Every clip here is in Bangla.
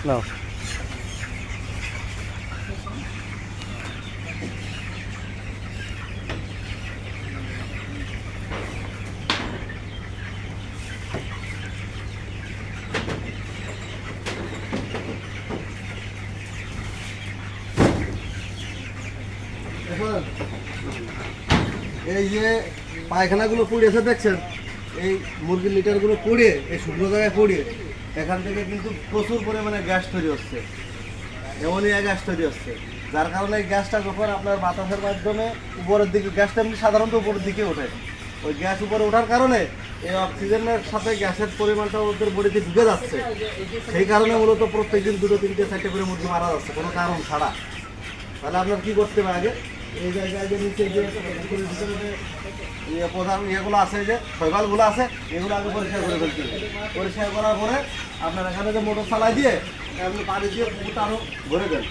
No. এই যে পায়খানাগুলো পড়েছে দেখছেন, এই মুরগির লিটারগুলো পড়ে এই শুকনো জায়গায় পড়ে এখান থেকে কিন্তু প্রচুর পরিমাণে গ্যাস তৈরি হচ্ছে, অ্যামোনিয়া গ্যাস তৈরি হচ্ছে। যার কারণে এই গ্যাসটা যখন আপনার বাতাসের মাধ্যমে উপরের দিকে, গ্যাসটা এমনি সাধারণত উপরের দিকে ওঠে, ওই গ্যাস উপরে ওঠার কারণে এই অক্সিজেনের সাথে গ্যাসের পরিমাণটা ওদের বডিতে ঢুকে যাচ্ছে। সেই কারণে মূলত প্রত্যেকদিন 2, 3, 4 করে মুরগি মারা যাচ্ছে কোনো কারণ ছাড়া। তাহলে আপনার কী করতে হবে আগে, এই জায়গায় যে নিচে যে প্রধান ইয়েগুলো আছে, যে শৈবালগুলো আছে, এগুলো আগে পরিষ্কার করে ফেলতে হবে। পরিষ্কার করার পরে আপনার এখানে যে মোটর চালাই দিয়ে আপনি পানি দিয়ে পুকুরটা আরও ভরে দেন।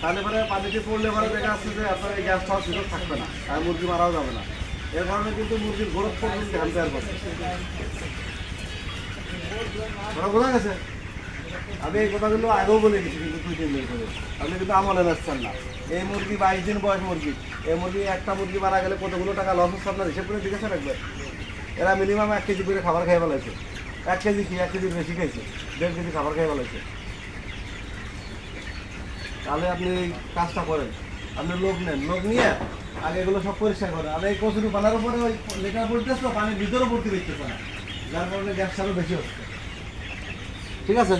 তাহলে পরে পানিতে পড়লে পরে দেখা যাচ্ছে যে আপনার এই গ্যাস খাওয়ার সুযোগ থাকবে না, আর মুরগি মারাও যাবে না। এর কারণে কিন্তু মুরগির গ্রোথ পর্যন্ত হ্যাম্পায়ার করে। বোঝা গেছে? আমি এই কথাগুলো আগেও বলে দিচ্ছি, কিন্তু 2-3 দিন করে আপনি কিন্তু আমলে আসছেন না। এই মুরগি 22 দিন বয়স মুরগি, এই মুরগি একটা মুরগি মারা গেলে কতগুলো টাকা লস হচ্ছে আপনার হিসেব করে জিজ্ঞাসা রাখবে। এরা মিনিমাম 1 কেজি করে খাবার খেয়ে ফেলাইছে, 1 কেজি কি 1 কেজির বেশি খাইছে, 1.5 কেজি খাবার খেয়ে ফেলাইছে। তাহলে আপনি এই কাজটা করেন, আপনি লোক নেন, লোক নিয়ে আগে এগুলো সব পরিষ্কার করেন। আর এই কচুরি পানার উপরে ওই লেটার পড়তেছে, পানির ভিতরেও পড়তে দেখতেছে না, যার কারণে গ্যাসটা আরও বেশি হচ্ছে। ঠিক আছে।